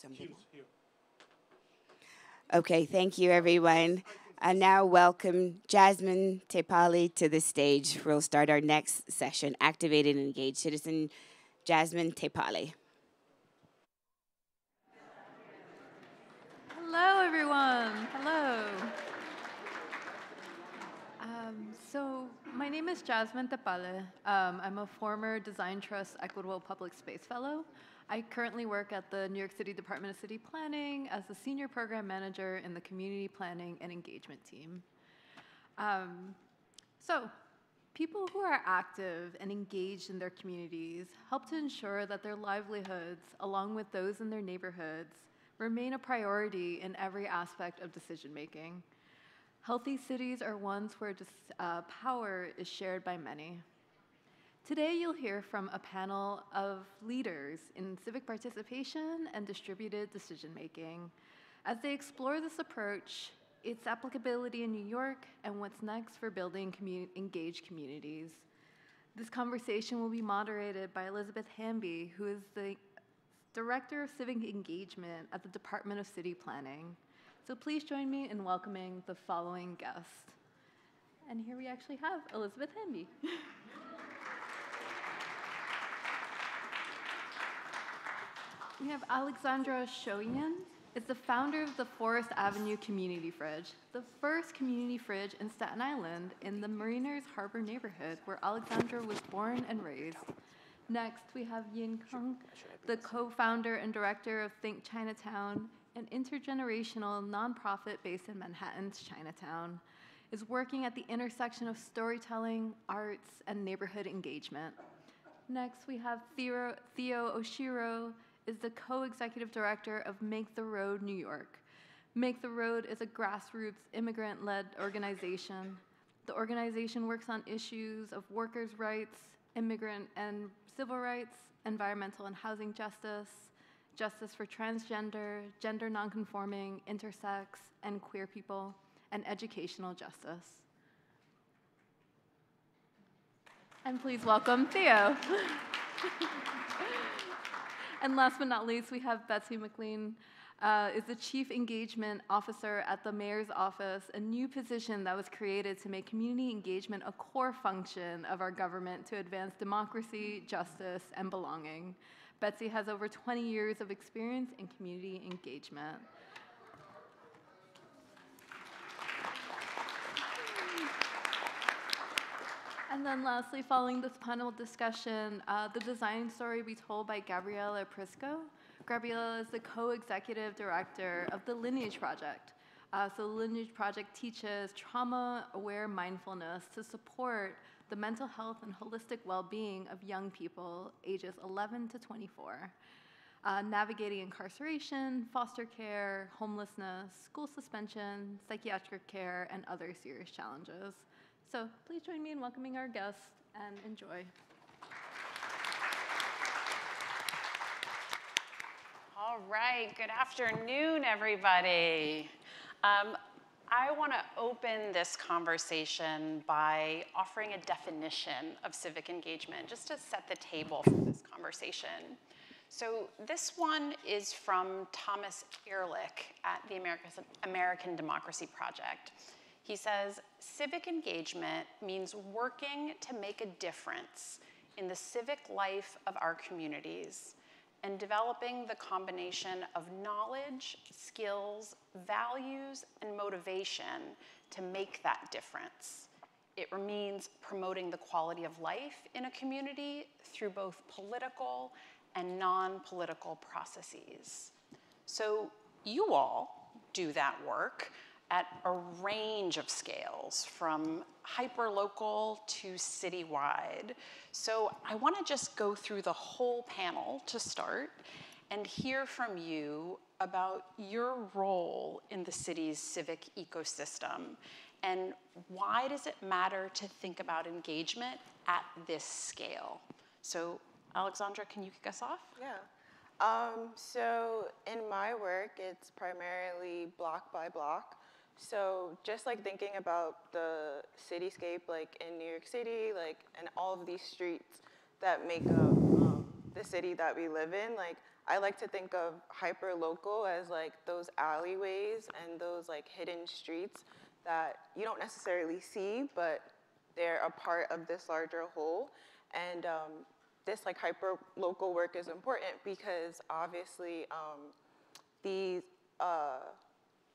something. Okay, thank you, everyone. And now welcome Jasmin Tepale to the stage. We'll start our next session, Activated and Engaged Citizen. Jasmin Tepale. Hello, everyone. Hello. So my name is Jasmin Tepale. I'm a former Design Trust Equitable Public Space Fellow. I currently work at the New York City Department of City Planning as the Senior Program Manager in the Community Planning and Engagement team. So people who are active and engaged in their communities help to ensure that their livelihoods, along with those in their neighborhoods, remain a priority in every aspect of decision-making. Healthy cities are ones where power is shared by many. Today, you'll hear from a panel of leaders in civic participation and distributed decision-making as they explore this approach, its applicability in New York, and what's next for building engaged communities. This conversation will be moderated by Elizabeth Hamby, who is the Director of Civic Engagement at the Department of City Planning. So please join me in welcoming the following guests. And here we actually have Elizabeth Hamby. We have Alexandra Shoyan, is the founder of the Forest Avenue Community Fridge, the first community fridge in Staten Island in the Mariners Harbor neighborhood where Alexandra was born and raised. Next, we have Yin Kung, the co-founder and director of Think Chinatown, an intergenerational nonprofit based in Manhattan's Chinatown, is working at the intersection of storytelling, arts, and neighborhood engagement. Next, we have Theo Oshiro, is the co-executive director of Make the Road New York. Make the Road is a grassroots immigrant-led organization. The organization works on issues of workers' rights, immigrant and civil rights, environmental and housing justice, justice for transgender, gender nonconforming, intersex, and queer people, and educational justice. And please welcome Theo. And last but not least, we have Betsy McLean, is the Chief Engagement Officer at the Mayor's Office, a new position that was created to make community engagement a core function of our government to advance democracy, justice, and belonging. Betsy has over 20 years of experience in community engagement. And then lastly, following this panel discussion, the design story will be told by Gabrielle Prisco. Gabrielle is the co-executive director of the Lineage Project. So the Lineage Project teaches trauma-aware mindfulness to support the mental health and holistic well-being of young people ages 11 to 24, navigating incarceration, foster care, homelessness, school suspension, psychiatric care, and other serious challenges. So please join me in welcoming our guests and enjoy. All right, good afternoon, everybody. I want to open this conversation by offering a definition of civic engagement, just to set the table for this conversation. So this one is from Thomas Ehrlich at the American Democracy Project. He says, civic engagement means working to make a difference in the civic life of our communities and developing the combination of knowledge, skills, values, and motivation to make that difference. It means promoting the quality of life in a community through both political and non-political processes. So you all do that work at a range of scales, from hyperlocal to citywide. So I want to just go through the whole panel to start and hear from you about your role in the city's civic ecosystem and why does it matter to think about engagement at this scale. So Alexandra, can you kick us off? Yeah. So in my work, it's primarily block by block. So just like thinking about the cityscape, like in New York City, like, and all of these streets that make up the city that we live in, like, I like to think of hyper-local as like those alleyways and those like hidden streets that you don't necessarily see, but they're a part of this larger whole. And this like hyper-local work is important because obviously these,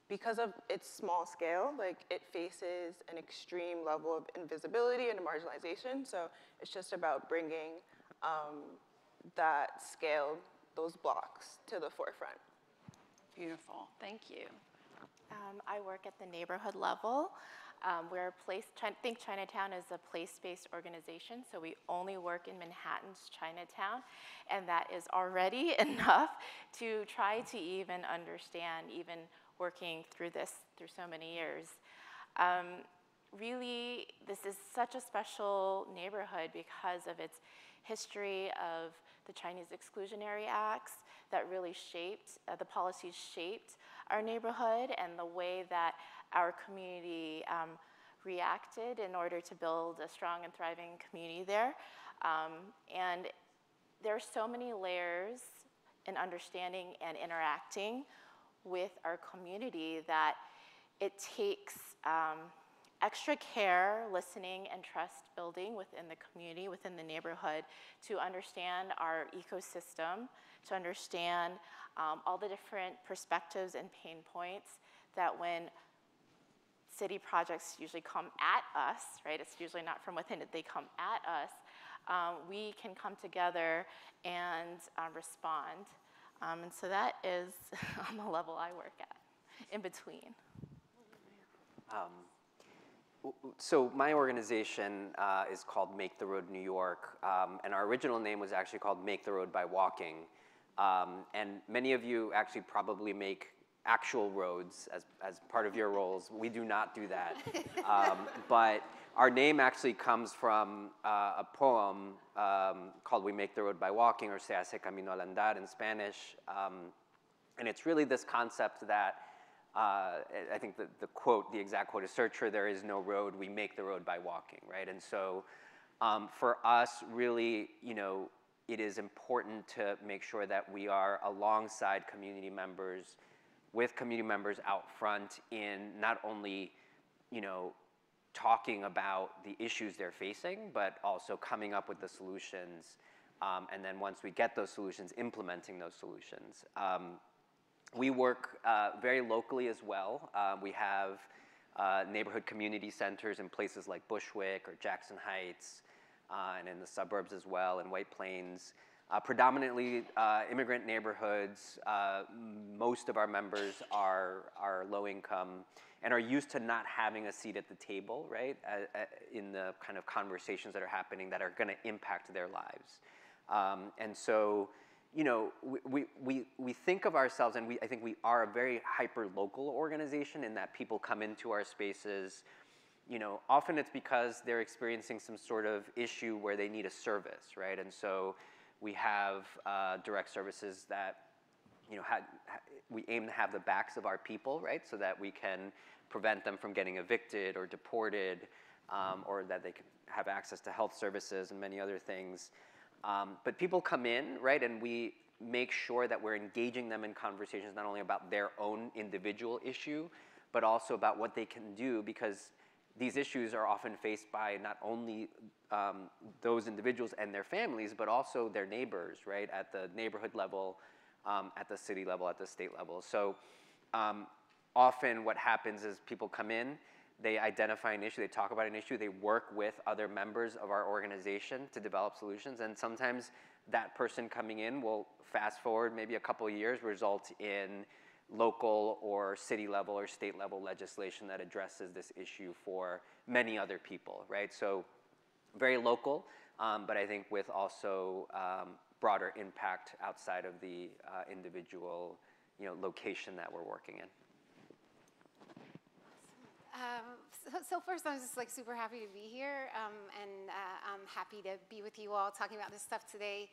because of its small scale, like it faces an extreme level of invisibility and marginalization. So it's just about bringing that scale, those blocks, to the forefront. Beautiful, thank you. I work at the neighborhood level. We're think Chinatown is a place-based organization, so we only work in Manhattan's Chinatown, and that is already enough to try to even understand, even working through this through so many years. Really, this is such a special neighborhood because of its history of the Chinese Exclusionary Acts that really shaped, the policies shaped our neighborhood and the way that our community reacted in order to build a strong and thriving community there. And there are so many layers in understanding and interacting with our community that it takes extra care, listening, and trust building within the community, within the neighborhood, to understand our ecosystem, to understand all the different perspectives and pain points that when city projects usually come at us, right? It's usually not from within it, they come at us. We can come together and respond. And so that is on the level I work at, in between. So my organization is called Make the Road New York, and our original name was actually called Make the Road by Walking. And many of you actually probably make actual roads as part of your roles. We do not do that. But our name actually comes from a poem called We Make the Road by Walking, or Se hace camino al andar in Spanish. And it's really this concept that I think the quote, the exact quote is, "Search for there is no road, we make the road by walking," right? And so for us, really, you know, it is important to make sure that we are alongside community members, with community members out front in not only, you know, talking about the issues they're facing, but also coming up with the solutions. And then once we get those solutions, implementing those solutions. We work very locally as well. We have neighborhood community centers in places like Bushwick or Jackson Heights, and in the suburbs as well, in White Plains. Predominantly immigrant neighborhoods. Most of our members are low income and are used to not having a seat at the table, right? In the kind of conversations that are happening that are gonna impact their lives. And so, you know, we think of ourselves, and I think we are a very hyper-local organization in that people come into our spaces, you know, often it's because they're experiencing some sort of issue where they need a service, right? And so we have direct services that, you know, we aim to have the backs of our people, right? So that we can prevent them from getting evicted or deported, or that they can have access to health services and many other things. But people come in, right, and we make sure that we're engaging them in conversations not only about their own individual issue, but also about what they can do, because these issues are often faced by not only those individuals and their families, but also their neighbors, right, at the neighborhood level, at the city level, at the state level. So often what happens is people come in, they identify an issue, they talk about an issue, they work with other members of our organization to develop solutions, and sometimes that person coming in will fast forward maybe a couple of years, result in local or city level or state level legislation that addresses this issue for many other people, right? So very local, but I think with also broader impact outside of the individual, you know, location that we're working in. So first, I'm just like super happy to be here, and I'm happy to be with you all talking about this stuff today.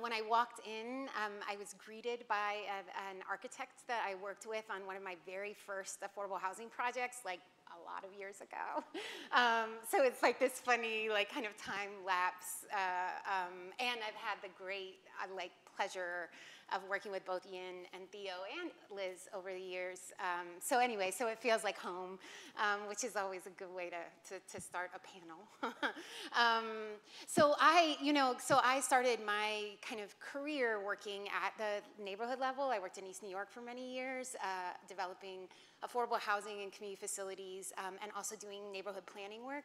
When I walked in, I was greeted by an architect that I worked with on one of my very first affordable housing projects, like a lot of years ago. So it's like this funny, like kind of time lapse, and I've had the great, pleasure working with both Yin and Theo and Liz over the years. So anyway, so it feels like home, which is always a good way to start a panel. So I started my kind of career working at the neighborhood level. I worked in East New York for many years, developing affordable housing and community facilities, and also doing neighborhood planning work.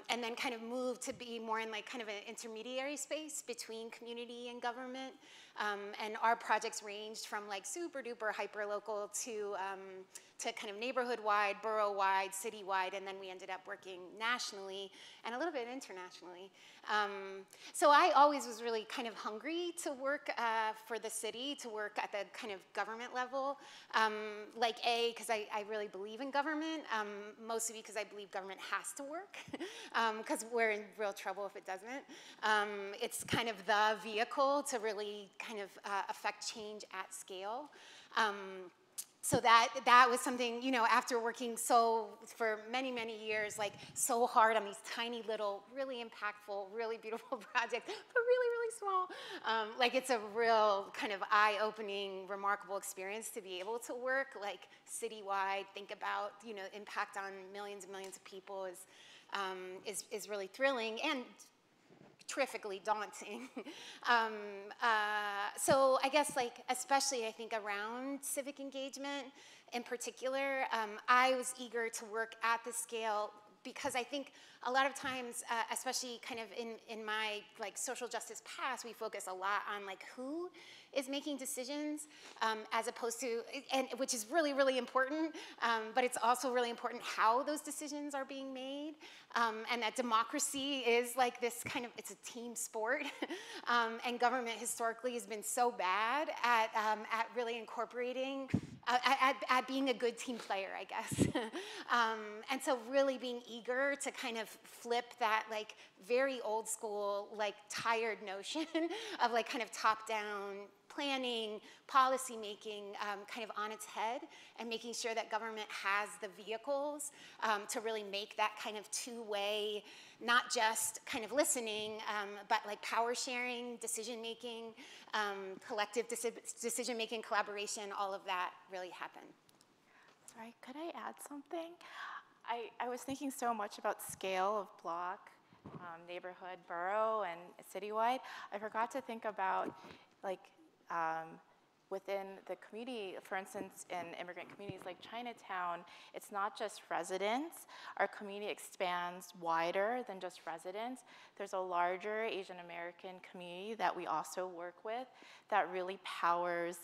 And then kind of moved to be more in like kind of an intermediary space between community and government. And our projects ranged from like super duper hyper local to kind of neighborhood-wide, borough-wide, city-wide, and then we ended up working nationally and a little bit internationally. So I always was really kind of hungry to work for the city, to work at the kind of government level. Because I really believe in government, mostly because I believe government has to work, because we're in real trouble if it doesn't. It's kind of the vehicle to really kind of affect change at scale. So that was something, after working for many, many years, like so hard on these tiny little, really impactful, really beautiful projects, but really, really small. It's a real kind of eye-opening, remarkable experience to be able to work like citywide, think about, impact on millions and millions of people is really thrilling and terrifically daunting. So I guess especially I think around civic engagement in particular, I was eager to work at the scale because I think a lot of times, especially kind of in my social justice past, we focus a lot on who is making decisions as opposed to, and which is really, really important, but it's also really important how those decisions are being made, and that democracy is this kind of, it's a team sport, and government historically has been so bad at really incorporating, at being a good team player, I guess. And so really being eager to kind of flip that very old school, tired notion of kind of top-down planning, policy making kind of on its head, and making sure that government has the vehicles to really make that kind of two-way, not just kind of listening, but power sharing, decision making, collective decision making, collaboration, all of that really happen. Sorry, could I add something? I was thinking so much about scale of block, neighborhood, borough, and citywide. I forgot to think about within the community, for instance, in immigrant communities like Chinatown, it's not just residents. Our community expands wider than just residents. There's a larger Asian American community that we also work with that really powers,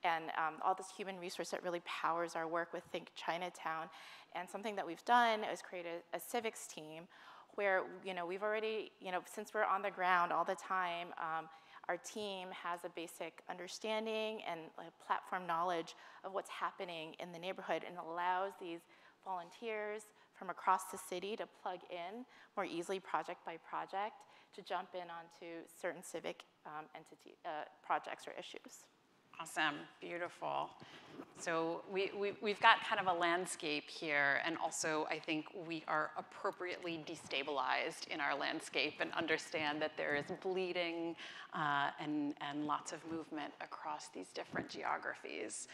and all this human resource that really powers our work with Think Chinatown. And something that we've done is create a civics team where, we've already, since we're on the ground all the time, our team has a basic understanding and platform knowledge of what's happening in the neighborhood, and allows these volunteers from across the city to plug in more easily project by project to jump in onto certain civic projects or issues. Awesome, beautiful. So we've got kind of a landscape here, and also I think we are appropriately destabilized in our landscape and understand that there is bleeding and lots of movement across these different geographies.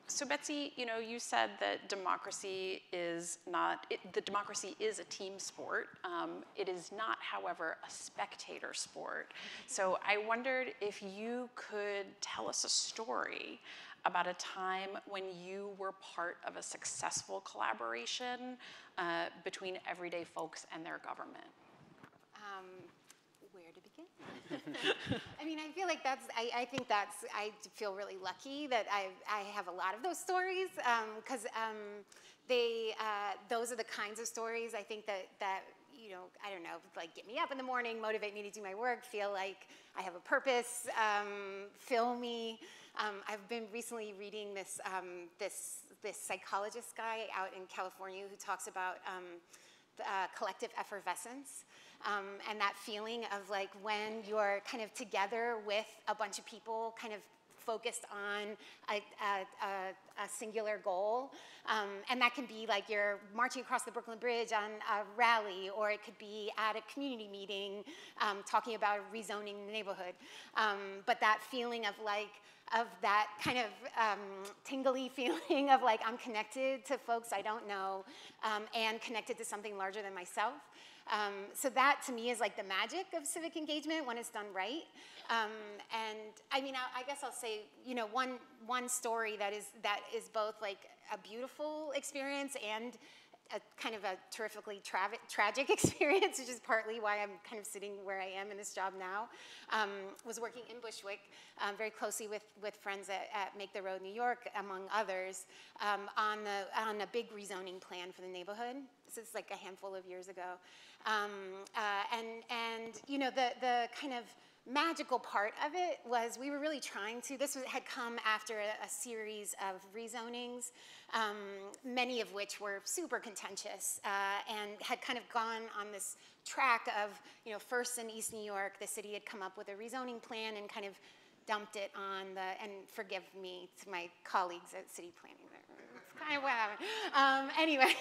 So Betsy, you said that democracy is democracy is a team sport. It is not, however, a spectator sport. So I wondered if you could tell us a story about a time when you were part of a successful collaboration between everyday folks and their government. Where to begin? I mean, I feel like I feel really lucky that I have a lot of those stories, because those are the kinds of stories I think that I don't know, get me up in the morning, motivate me to do my work, feel like I have a purpose, fill me. I've been recently reading this psychologist guy out in California who talks about collective effervescence, and that feeling of when you're kind of together with a bunch of people kind of focused on a singular goal. And that can be like you're marching across the Brooklyn Bridge on a rally, or it could be at a community meeting talking about rezoning the neighborhood. But that feeling of that kind of tingly feeling of like I'm connected to folks I don't know and connected to something larger than myself. So that to me is like the magic of civic engagement when it's done right. And I mean, I guess I'll say, you know, one story that is both like a beautiful experience and a kind of a terrifically tragic experience, which is partly why I'm kind of sitting where I am in this job now, was working in Bushwick very closely with friends at Make the Road New York, among others, on a big rezoning plan for the neighborhood. This is like a handful of years ago. And you know, the kind of magical part of it was we were really trying to, had come after a series of rezonings, many of which were super contentious and had kind of gone on this track of, you know, first in East New York, the city had come up with a rezoning plan and kind of dumped it on and forgive me to my colleagues at city planning, it's kind of what happened. Anyway,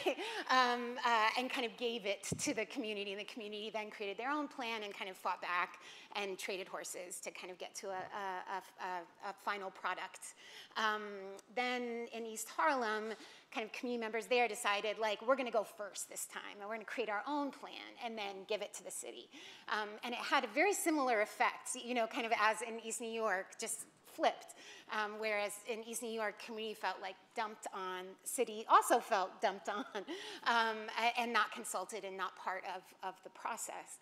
and kind of gave it to the community, and the community then created their own plan and kind of fought back and traded horses to kind of get to a final product. Then in East Harlem, kind of community members there decided, like, we're gonna go first this time, and we're gonna create our own plan and then give it to the city. And it had a very similar effect, you know, kind of as in East New York, just flipped. Whereas in East New York, community felt like dumped on, city also felt dumped on, and not consulted and not part of the process.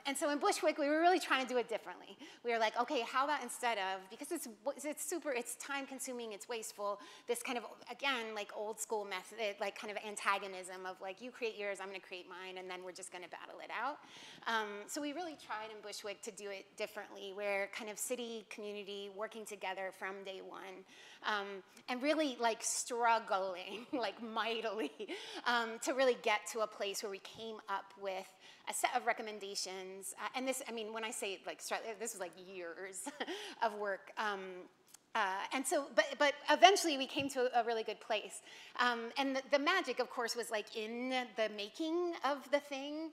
And so in Bushwick, we were really trying to do it differently. We were like, okay, how about instead of, because it's time consuming, it's wasteful, this kind of, again, like old school method, like kind of antagonism of like, you create yours, I'm gonna create mine, and then we're just gonna battle it out. So we really tried in Bushwick to do it differently, where kind of city, community, working together from day one, and really like struggling, like mightily, to really get to a place where we came up with a set of recommendations. And this, I mean, when I say like, this was like years of work. And so, but eventually we came to a really good place. And the magic, of course, was like in the making of the thing.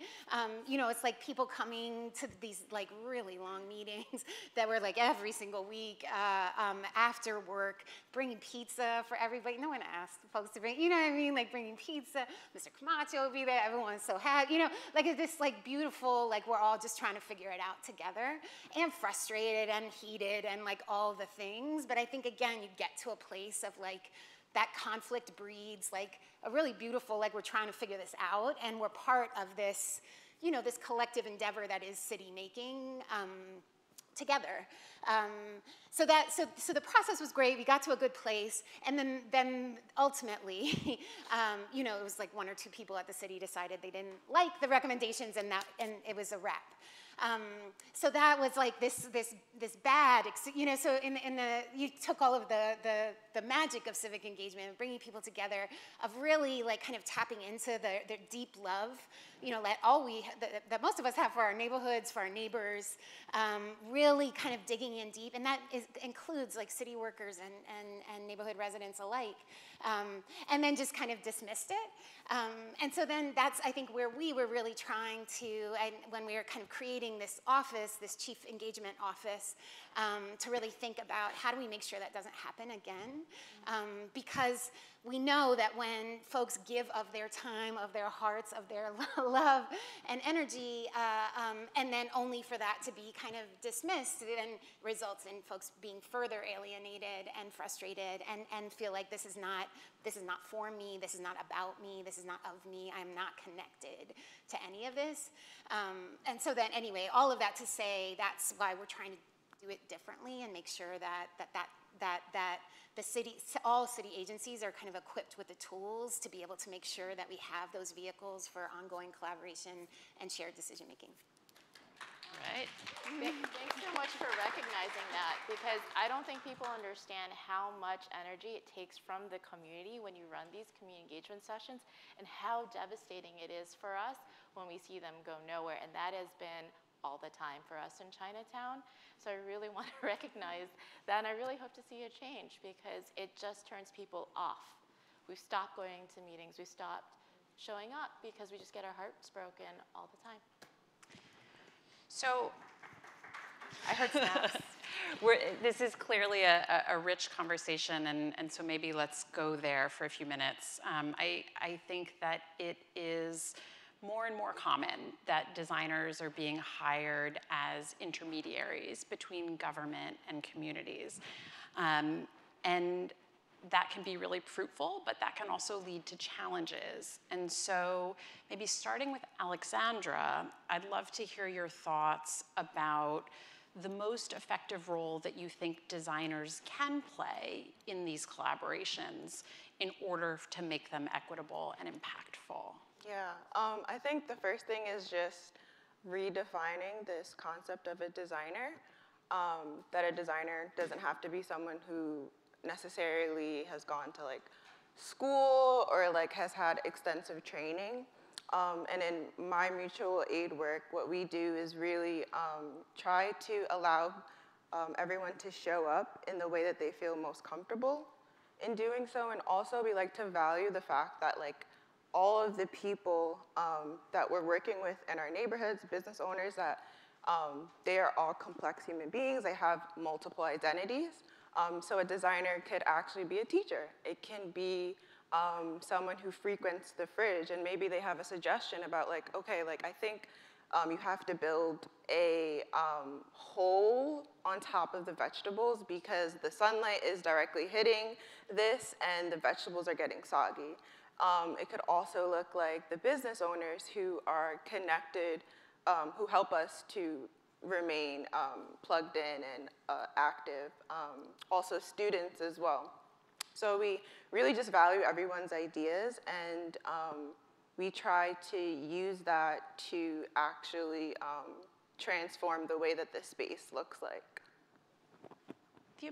You know, it's like people coming to these like really long meetings that were like every single week after work, bringing pizza for everybody. No one asked folks to bring, you know what I mean? Like bringing pizza. Mr. Camacho would be there. Everyone's so happy. You know, like this like beautiful, like we're all just trying to figure it out together, and frustrated and heated and like all the things. But I think, again, you get to a place of like, that conflict breeds like a really beautiful, like we're trying to figure this out, and we're part of this, you know, this collective endeavor that is city making together. So the process was great. We got to a good place, and then ultimately, you know, it was like one or two people at the city decided they didn't like the recommendations, and it was a wrap. So that was like this bad, you know, so you took all of the magic of civic engagement, bringing people together, of really like kind of tapping into their deep love, you know, that most of us have for our neighborhoods, for our neighbors, really kind of digging in deep, and that includes like city workers and neighborhood residents alike, and then just kind of dismissed it. And so then that's, I think, where we were really trying to, and when we were kind of creating this office, this chief engagement office, to really think about how do we make sure that doesn't happen again, because we know that when folks give of their time, of their hearts, of their love and energy, and then only for that to be kind of dismissed, then results in folks being further alienated and frustrated, and feel like this is not for me, this is not about me, this is not of me, I'm not connected to any of this. And so then anyway, all of that to say, that's why we're trying to do it differently and make sure that the city, all city agencies are kind of equipped with the tools to be able to make sure that we have those vehicles for ongoing collaboration and shared decision making. Right. Thanks so much for recognizing that, because I don't think people understand how much energy it takes from the community when you run these community engagement sessions, and how devastating it is for us when we see them go nowhere. And that has been all the time for us in Chinatown. So I really want to recognize that, and I really hope to see a change because it just turns people off. We've stopped going to meetings. We've stopped showing up because we just get our hearts broken all the time. So I heard snaps. This is clearly a rich conversation, and so maybe let's go there for a few minutes. I think that it is more and more common that designers are being hired as intermediaries between government and communities. And that can be really fruitful, but that can also lead to challenges. And so maybe starting with Alexandra, I'd love to hear your thoughts about the most effective role that you think designers can play in these collaborations in order to make them equitable and impactful. Yeah, I think the first thing is just redefining this concept of a designer, that a designer doesn't have to be someone who necessarily has gone to like school or like has had extensive training. And in my mutual aid work, what we do is really try to allow everyone to show up in the way that they feel most comfortable in doing so. And also we like to value the fact that like all of the people that we're working with in our neighborhoods, business owners, that they are all complex human beings. They have multiple identities. So a designer could actually be a teacher. It can be someone who frequents the fridge, and maybe they have a suggestion about like, okay, like I think you have to build a hole on top of the vegetables because the sunlight is directly hitting this and the vegetables are getting soggy. It could also look like the business owners who are connected, who help us to remain plugged in and active. Also students as well. So we really just value everyone's ideas, and we try to use that to actually transform the way that the space looks like.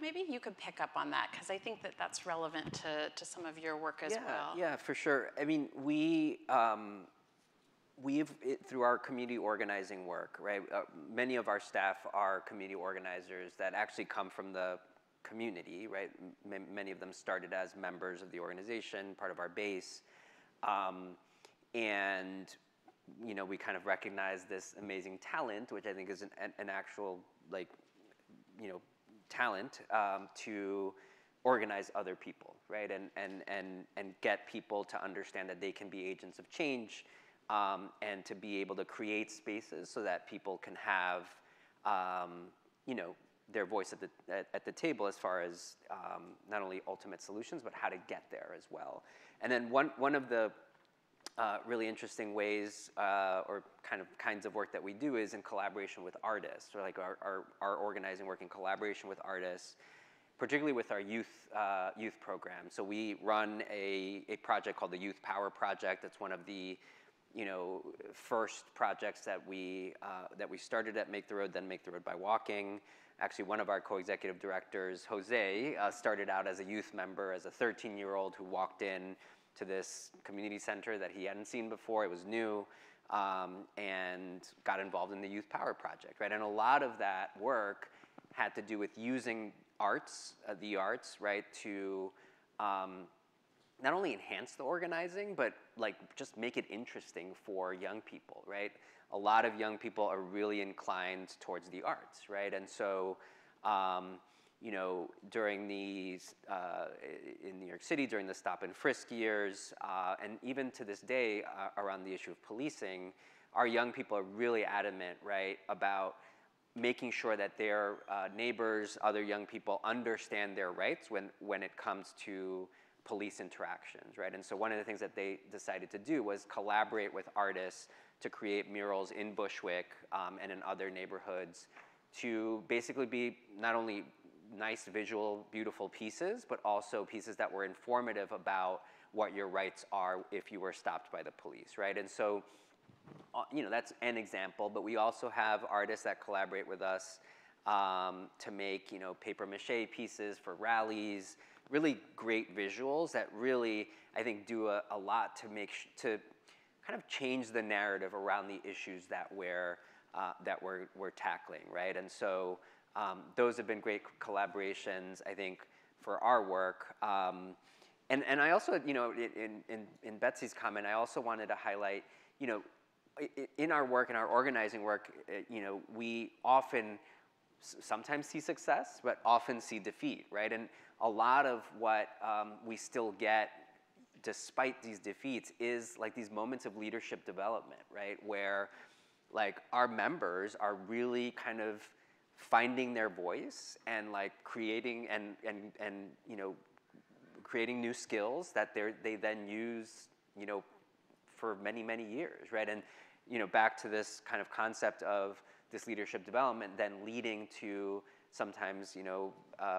Maybe you could pick up on that, because I think that that's relevant to some of your work as well. Yeah, for sure. I mean, we've, through our community organizing work, right, many of our staff are community organizers that actually come from the community, right? Many of them started as members of the organization, part of our base. And, you know, we kind of recognize this amazing talent, which I think is an actual, like, you know, talent to organize other people, right? And get people to understand that they can be agents of change, and to be able to create spaces so that people can have, you know, their voice at the table as far as not only ultimate solutions, but how to get there as well. And then one of the really interesting ways or kinds of work that we do is in collaboration with artists, or like our organizing work in collaboration with artists, particularly with our youth program. So we run a project called the Youth Power Project. It's one of the, you know, first projects that we started at Make the Road, then Make the Road by Walking. Actually, one of our co-executive directors, Jose, started out as a youth member, as a 13-year-old who walked in to this community center that he hadn't seen before. It was new, and got involved in the Youth Power Project, right? And a lot of that work had to do with using arts, the arts, right, to not only enhance the organizing, but like just make it interesting for young people, right? A lot of young people are really inclined towards the arts, right? And so, you know, during these, in New York City, during the stop and frisk years, and even to this day around the issue of policing, our young people are really adamant, right, about making sure that their neighbors, other young people understand their rights when it comes to police interactions, right? And so one of the things that they decided to do was collaborate with artists to create murals in Bushwick and in other neighborhoods to basically be not only nice, visual, beautiful pieces, but also pieces that were informative about what your rights are if you were stopped by the police, right? And so, you know, that's an example, but we also have artists that collaborate with us to make, you know, paper mache pieces for rallies, really great visuals that really, I think, do a lot to to kind of change the narrative around the issues that we're that we're tackling, right? And so those have been great collaborations, I think, for our work. And I also, you know, in Betsy's comment, I also wanted to highlight, you know, in our work, in our organizing work, you know, we often sometimes see success, but often see defeat, right? And a lot of what we still get despite these defeats is like these moments of leadership development, right? Where like our members are really kind of finding their voice and like creating and you know, creating new skills that they then use, you know, for many, many years, right? And, you know, back to this kind of concept of this leadership development then leading to sometimes, you know,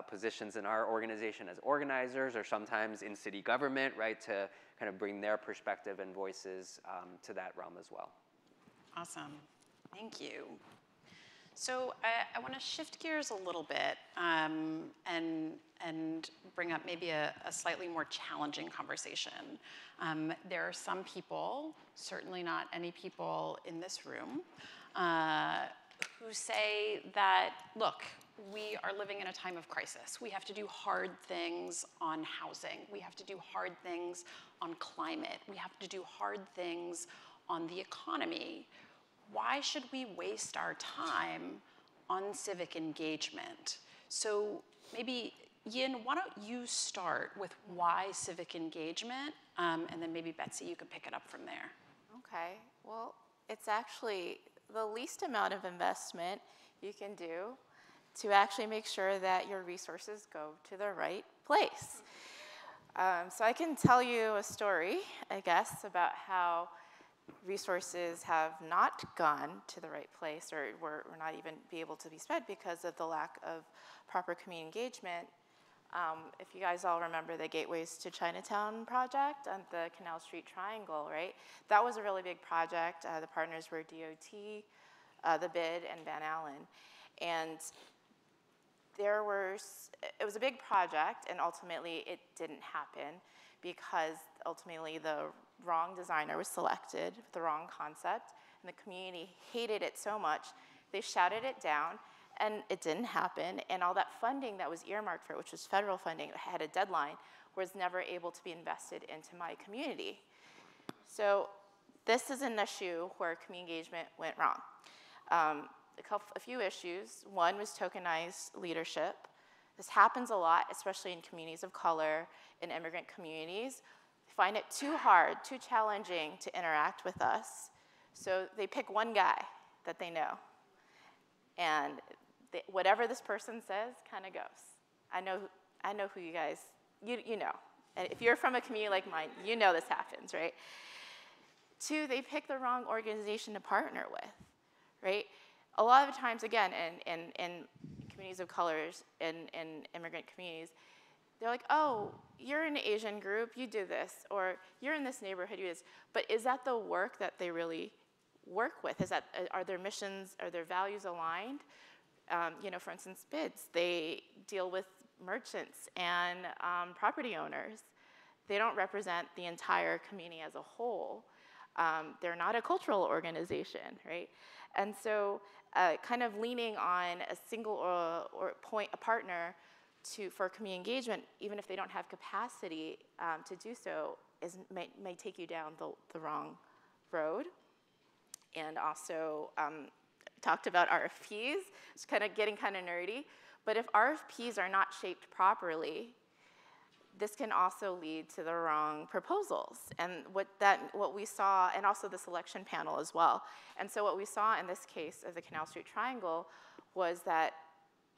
positions in our organization as organizers or sometimes in city government, right, to kind of bring their perspective and voices to that realm as well. Awesome. Thank you. So I want to shift gears a little bit and bring up maybe a slightly more challenging conversation. There are some people, certainly not any people in this room, who say that, look, we are living in a time of crisis. We have to do hard things on housing. We have to do hard things on climate. We have to do hard things on the economy. Why should we waste our time on civic engagement? So maybe, Yin, why don't you start with why civic engagement, and then maybe Betsy, you can pick it up from there. Okay, well, it's actually the least amount of investment you can do to actually make sure that your resources go to the right place. So I can tell you a story, I guess, about how resources have not gone to the right place or were not even be able to be spent because of the lack of proper community engagement. If you guys all remember the Gateways to Chinatown project on the Canal Street Triangle, right? That was a really big project. The partners were DOT, the BID, and Van Allen. And it was a big project, and ultimately it didn't happen because ultimately the wrong designer was selected, with the wrong concept, and the community hated it so much, they shouted it down, and it didn't happen, and all that funding that was earmarked for it, which was federal funding, it had a deadline, was never able to be invested into my community. So this is an issue where community engagement went wrong. A few issues. One was tokenized leadership. This happens a lot, especially in communities of color, in immigrant communities. They find it too hard, too challenging to interact with us. So they pick one guy that they know. And whatever this person says kind of goes. I know who you guys, you know. And if you're from a community like mine, you know this happens, right? Two, they pick the wrong organization to partner with, right? A lot of times, again, in communities of colors, in immigrant communities, they're like, oh, you're in an Asian group, you do this, or you're in this neighborhood, you do this. But is that the work that they really work with? Are their missions, are their values aligned? You know, for instance, BIDs, they deal with merchants and property owners. They don't represent the entire community as a whole. They're not a cultural organization, right? And so kind of leaning on a single a partner for community engagement, even if they don't have capacity to do so, may take you down the wrong road. And also talked about RFPs. It's kind of getting kind of nerdy. But if RFPs are not shaped properly, this can also lead to the wrong proposals. And what we saw, and also the selection panel as well. And so what we saw in this case of the Canal Street Triangle was that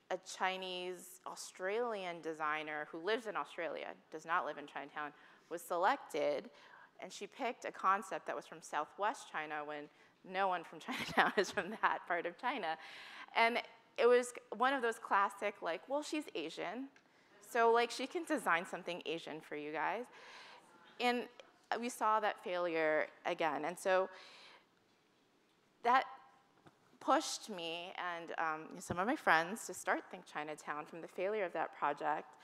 a Chinese-Australian designer who lives in Australia, does not live in Chinatown, was selected, and she picked a concept that was from Southwest China when no one from Chinatown is from that part of China. And it was one of those classic, like, well, she's Asian, so like she can design something Asian for you guys. And we saw that failure again. And so that pushed me and some of my friends to start Think Chinatown from the failure of that project,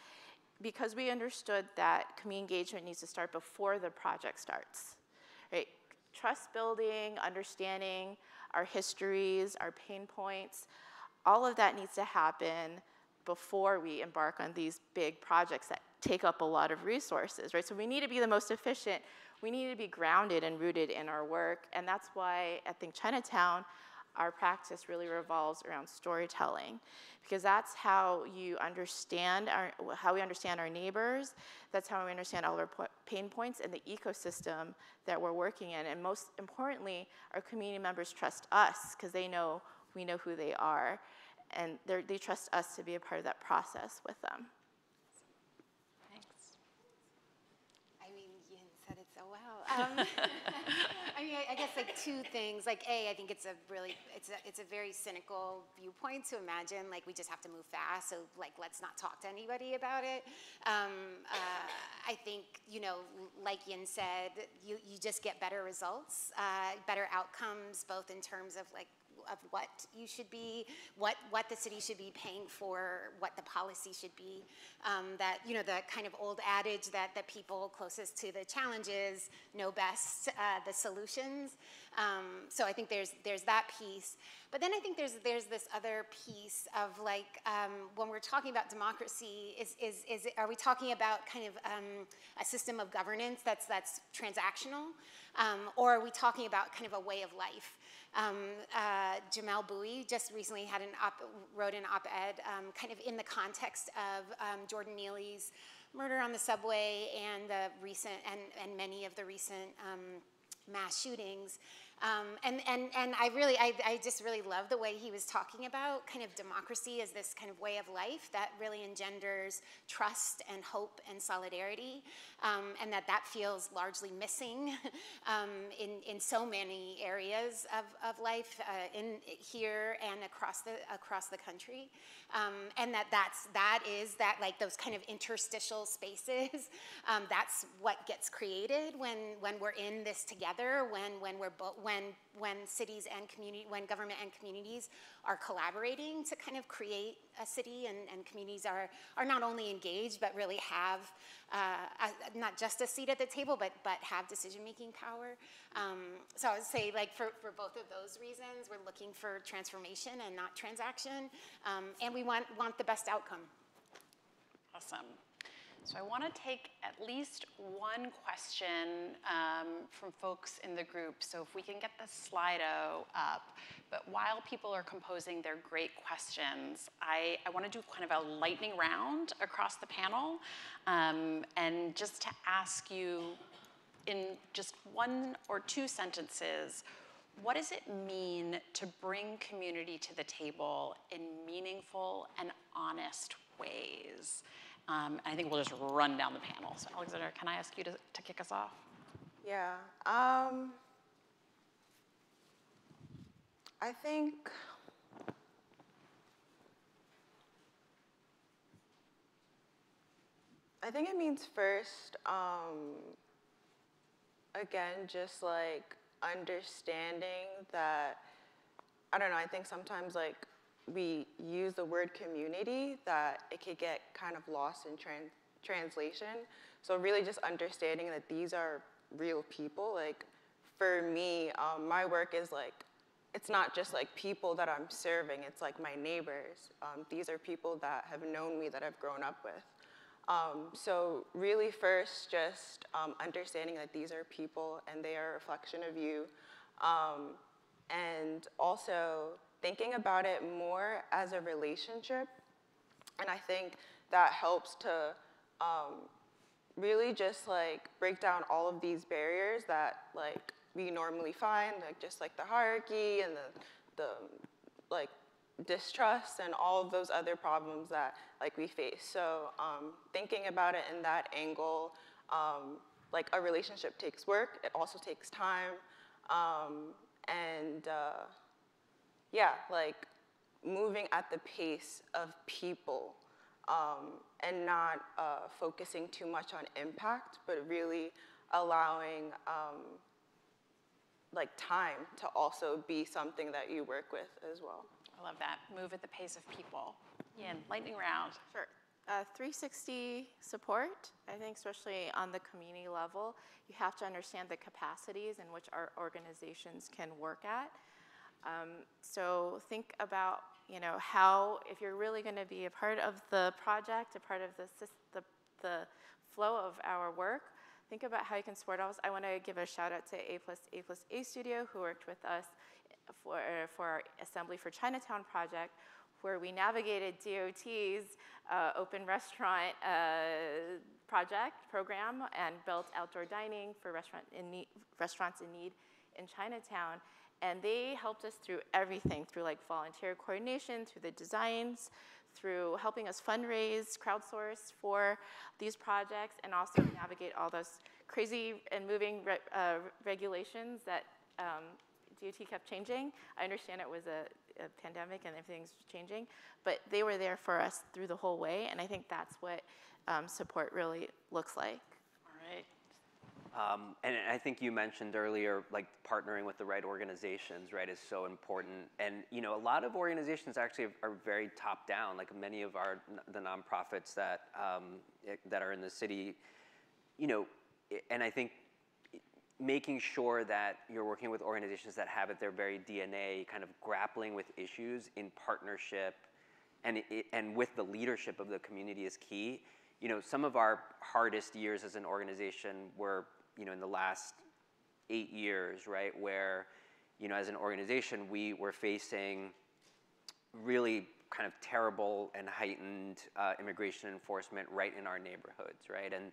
because we understood that community engagement needs to start before the project starts, right? trust building, understanding our histories, our pain points, all of that needs to happen before we embark on these big projects that take up a lot of resources, right? So we need to be the most efficient. We need to be grounded and rooted in our work. And that's why I think Chinatown, our practice really revolves around storytelling, because that's how you understand how we understand our neighbors. That's how we understand all our pain points and the ecosystem that we're working in. And most importantly, our community members trust us because we know who they are, and they trust us to be a part of that process with them. Thanks. I mean, Yin said it so well. I mean, I guess like two things. Like, I think it's a very cynical viewpoint to imagine like we just have to move fast. So like, let's not talk to anybody about it. I think, you know, like Yin said, you just get better results, better outcomes, both in terms of like of what you should be, what the city should be paying for, what the policy should be. That, you know, the kind of old adage that the people closest to the challenges know best the solutions. So I think there's that piece. But then I think there's this other piece of like, when we're talking about democracy, are we talking about kind of a system of governance that's transactional? Or are we talking about kind of a way of life? Jamal Bowie just recently wrote an op-ed kind of in the context of Jordan Neely's murder on the subway and the recent and many of the recent mass shootings. And I just really love the way he was talking about kind of democracy as this kind of way of life that really engenders trust and hope and solidarity, and that feels largely missing in so many areas of life in here and across the country, and that is like those kind of interstitial spaces. That's what gets created when we're in this together, when cities and when government and communities are collaborating to kind of create a city, and communities are not only engaged but really have not just a seat at the table but have decision-making power. So I would say, like, for both of those reasons, we're looking for transformation and not transaction, and we want the best outcome. Awesome. So I want to take at least one question from folks in the group. So if we can get the Slido up. But while people are composing their great questions, I want to do kind of a lightning round across the panel. And just to ask you in just one or two sentences, what does it mean to bring community to the table in meaningful and honest ways? I think we'll just run down the panel. So Alexander, can I ask you to kick us off? Yeah. I think it means first, again, just like understanding that, I don't know, I think sometimes like we use the word community, that it could get kind of lost in translation. So really just understanding that these are real people. Like for me, my work is like, it's not just like people that I'm serving, it's like my neighbors. These are people that have known me, that I've grown up with. So really first just understanding that these are people and they are a reflection of you. And also thinking about it more as a relationship. And I think that helps to really just like break down all of these barriers that like we normally find, like just like the hierarchy and the like distrust and all of those other problems that like we face. So thinking about it in that angle, like a relationship takes work, it also takes time, and yeah, like moving at the pace of people, and not focusing too much on impact, but really allowing like time to also be something that you work with as well. I love that. Move at the pace of people. Yin, lightning round. Sure. 360 support, I think, especially on the community level. You have to understand the capacities in which our organizations can work at. So think about, how, if you're really going to be a part of the project, a part of the flow of our work, think about how you can support us. I want to give a shout out to A+A Studio, who worked with us for our Assembly for Chinatown project, where we navigated DOT's open restaurant program and built outdoor dining for restaurants in need in Chinatown. And they helped us through everything, through like volunteer coordination, through the designs, through helping us fundraise, crowdsource for these projects, and also navigate all those crazy and moving regulations that DOT kept changing. I understand it was a pandemic and everything's changing, but they were there for us through the whole way, and I think that's what support really looks like. All right. And I think you mentioned earlier, like partnering with the right organizations, right, is so important. And a lot of organizations actually are very top down. Like many of the nonprofits that that are in the city, and I think making sure that you're working with organizations that have at their very DNA kind of grappling with issues in partnership and with the leadership of the community is key. Some of our hardest years as an organization were, in the last 8 years, right, where, as an organization, we were facing really kind of terrible and heightened immigration enforcement right in our neighborhoods, right? And,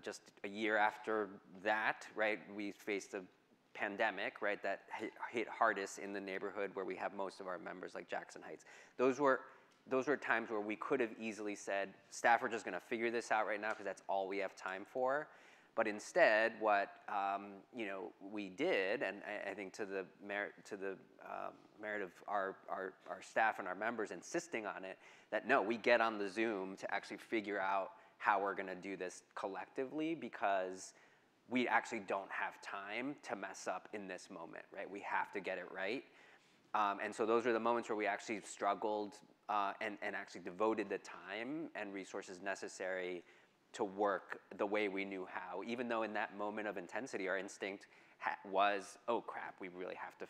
just a year after that, right, we faced a pandemic, right, that hit hardest in the neighborhood where we have most of our members, like Jackson Heights. Those were times where we could have easily said, staff are just going to figure this out right now because that's all we have time for. But instead, what we did, and I think to the merit of our staff and our members insisting on it, that no, we get on the Zoom to actually figure out how we're going to do this collectively, because we actually don't have time to mess up in this moment, right? We have to get it right. And so those are the moments where we actually struggled and actually devoted the time and resources necessary to work the way we knew how, even though in that moment of intensity, our instinct was, oh crap, we really have to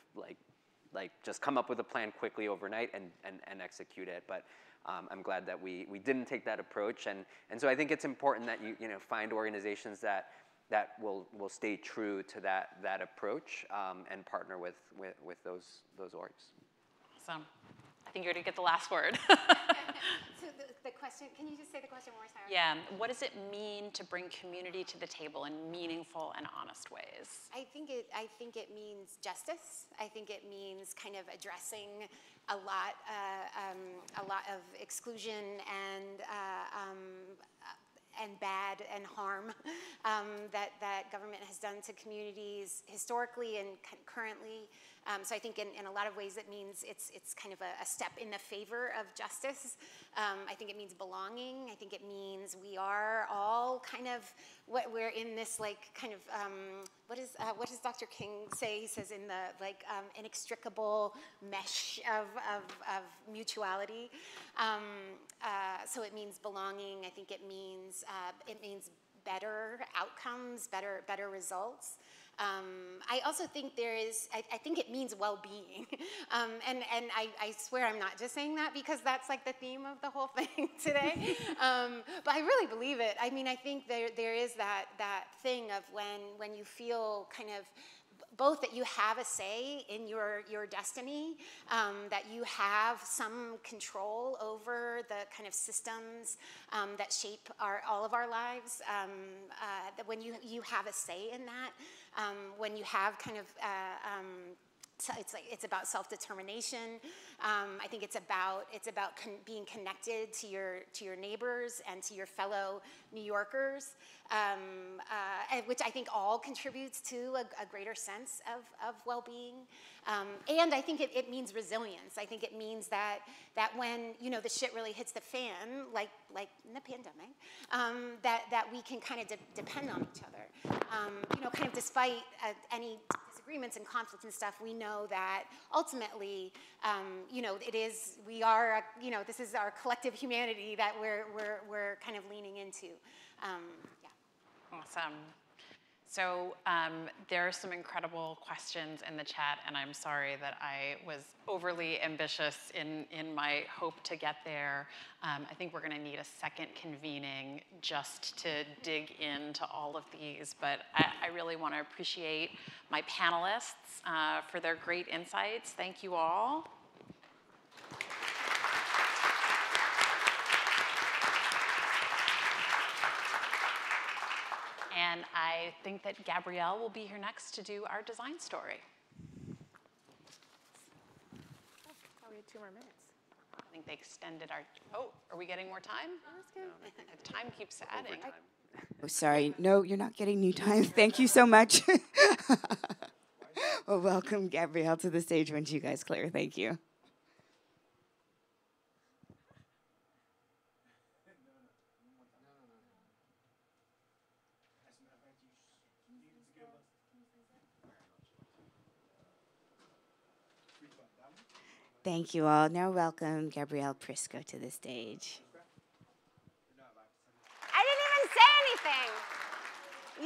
like just come up with a plan quickly overnight and execute it. But I'm glad that we didn't take that approach. And so I think it's important that you find organizations that will stay true to that approach and partner with those orgs. Awesome. I think you're going to get the last word. So the question, can you just say the question more, Sarah? Yeah. What does it mean to bring community to the table in meaningful and honest ways? I think it means justice. I think it means kind of addressing a lot of exclusion and bad and harm that government has done to communities historically and currently. So I think in a lot of ways it means it's kind of a step in the favor of justice. I think it means belonging. I think it means we are all kind of we're in this like kind of what does Dr. King say? He says in the inextricable mesh of mutuality. So it means belonging. I think it means better outcomes, better results. I also think I think it means well-being. And I swear I'm not just saying that because that's like the theme of the whole thing today. But I really believe it. I mean, I think there is that thing of when you feel kind of both that you have a say in your destiny, that you have some control over the kind of systems that shape all of our lives, that when you have a say in that, when you have kind of so it's about self-determination. I think it's about being connected to your neighbors and to your fellow New Yorkers, which I think all contributes to a greater sense of well-being. And I think it means resilience. I think it means that when the shit really hits the fan, like in the pandemic, that we can kind of depend on each other. Kind of despite any disagreements and conflicts and stuff, we know that ultimately, you know, we are, you know, this is our collective humanity that we're kind of leaning into. Yeah. Awesome. So there are some incredible questions in the chat, and I'm sorry that I was overly ambitious in my hope to get there. I think we're going to need a second convening just to dig into all of these, but I really want to appreciate my panelists for their great insights. Thank you all. And I think that Gabrielle will be here next to do our design story. Oh, we had 2 more minutes. I think they extended our, oh, are we getting more time? That's good. The time keeps adding. Oh, sorry. No, you're not getting new time. Thank you so much. Well, welcome, Gabrielle, to the stage once you guys clear. Thank you. Thank you all. Now welcome Gabrielle Prisco to the stage. I didn't even say anything.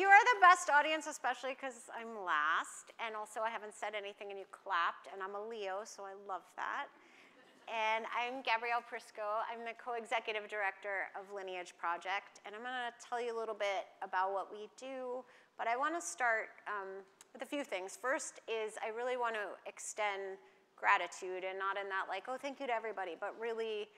You are the best audience, especially because I'm last, and also I haven't said anything and you clapped, and I'm a Leo, so I love that. And I'm Gabrielle Prisco. I'm the co-executive director of Lineage Project, and I'm going to tell you a little bit about what we do, but I want to start with a few things. First is I really want to extend gratitude, and not in that like, oh, thank you to everybody, but really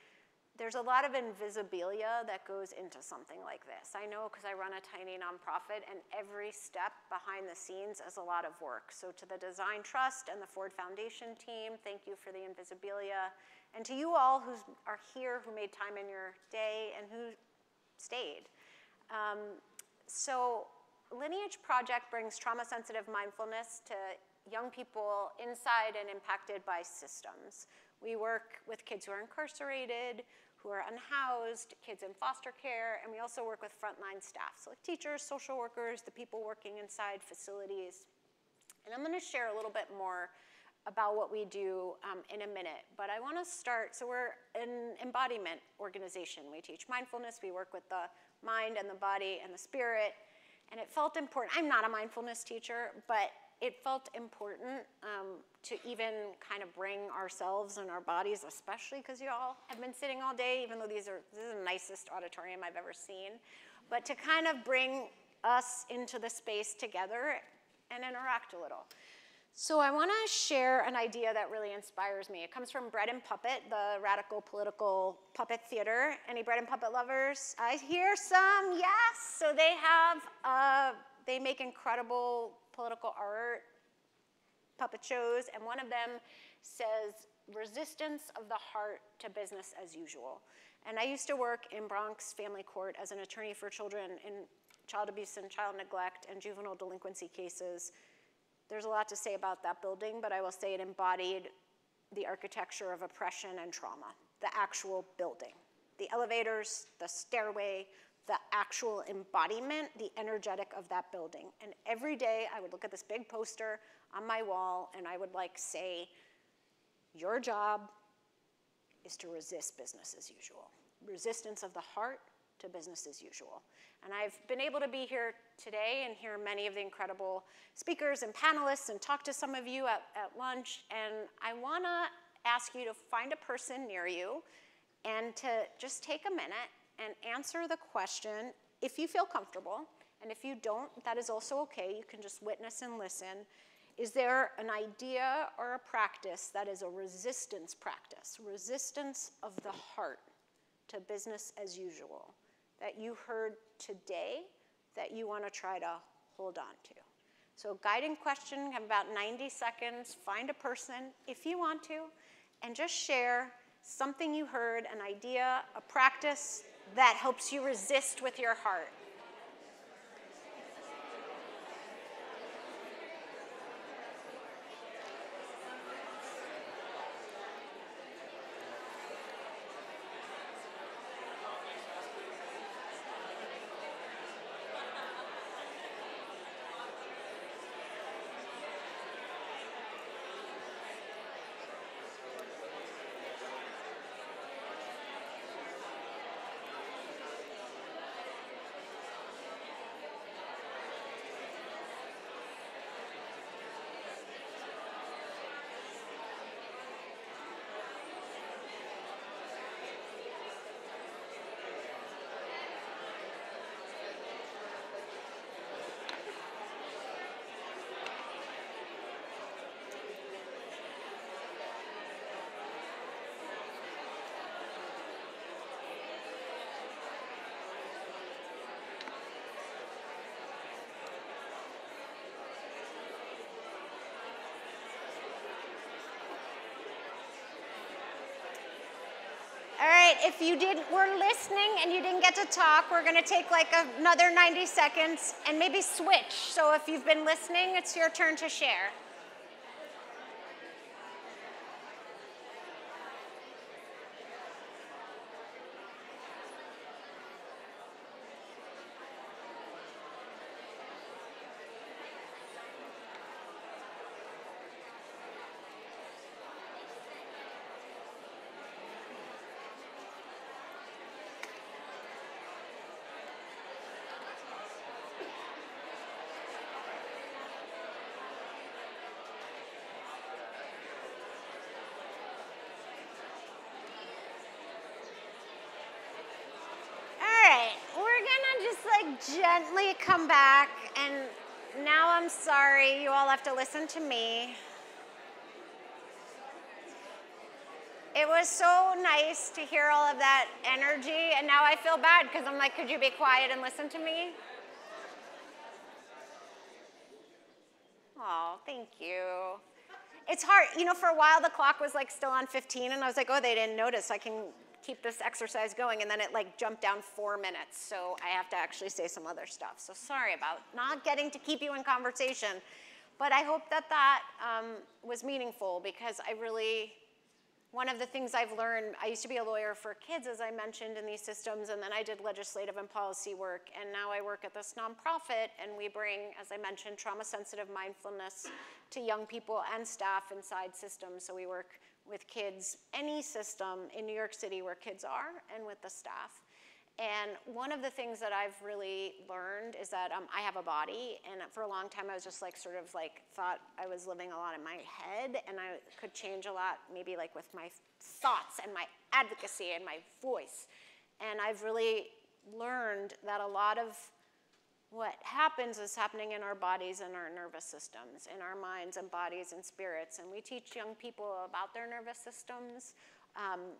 there's a lot of invisibilia that goes into something like this. I know because I run a tiny nonprofit, and every step behind the scenes is a lot of work. So to the Design Trust and the Ford Foundation team, thank you for the invisibilia. And to you all who are here, who made time in your day and who stayed. So Lineage Project brings trauma-sensitive mindfulness to young people inside and impacted by systems. We work with kids who are incarcerated, who are unhoused, kids in foster care, and we also work with frontline staff, so like teachers, social workers, the people working inside facilities. And I'm gonna share a little bit more about what we do in a minute, but I wanna start, so we're an embodiment organization. We teach mindfulness, we work with the mind and the body and the spirit, and it felt important. I'm not a mindfulness teacher, but it felt important to even kind of bring ourselves and our bodies, especially because you all have been sitting all day, even though this is the nicest auditorium I've ever seen, but to kind of bring us into the space together and interact a little. So I want to share an idea that really inspires me. It comes from Bread and Puppet, the radical political puppet theater. Any Bread and Puppet lovers? I hear some, yes. So they have, they make incredible political art, puppet shows, and one of them says, resistance of the heart to business as usual. And I used to work in Bronx Family Court as an attorney for children in child abuse and child neglect and juvenile delinquency cases. There's a lot to say about that building, but I will say it embodied the architecture of oppression and trauma, the actual building, the elevators, the stairway, the actual embodiment, the energetic of that building. And every day I would look at this big poster on my wall and I would like say, your job is to resist business as usual. Resistance of the heart to business as usual. And I've been able to be here today and hear many of the incredible speakers and panelists and talk to some of you at lunch. And I wanna ask you to find a person near you and to just take a minute and answer the question, if you feel comfortable, and if you don't, that is also okay. You can just witness and listen. Is there an idea or a practice that is a resistance practice, resistance of the heart to business as usual, that you heard today that you want to try to hold on to? So guiding question, have about 90 seconds, find a person if you want to, and just share something you heard, an idea, a practice that helps you resist with your heart. if you were listening and you didn't get to talk, we're going to take like another 90 seconds and maybe switch. So if you've been listening, it's your turn to share. Gently come back, and now I'm sorry, you all have to listen to me. It was so nice to hear all of that energy, and now I feel bad because I'm like, could you be quiet and listen to me? Oh, thank you. It's hard, you know, for a while the clock was like still on 15, and I was like, oh, they didn't notice, I can keep this exercise going, and then it like jumped down 4 minutes, so I have to actually say some other stuff. So sorry about not getting to keep you in conversation, but I hope that was meaningful, because one of the things I've learned, I used to be a lawyer for kids, as I mentioned, in these systems, and then I did legislative and policy work, and now I work at this nonprofit, and we bring, as I mentioned, trauma-sensitive mindfulness to young people and staff inside systems. So we work with kids, any system in New York City where kids are, and with the staff. And one of the things that I've really learned is that I have a body, and for a long time I was just like sort of like thought I was living a lot in my head, and I could change a lot maybe like with my thoughts and my advocacy and my voice. And I've really learned that a lot of what happens is happening in our bodies and our nervous systems, in our minds and bodies and spirits. And we teach young people about their nervous systems.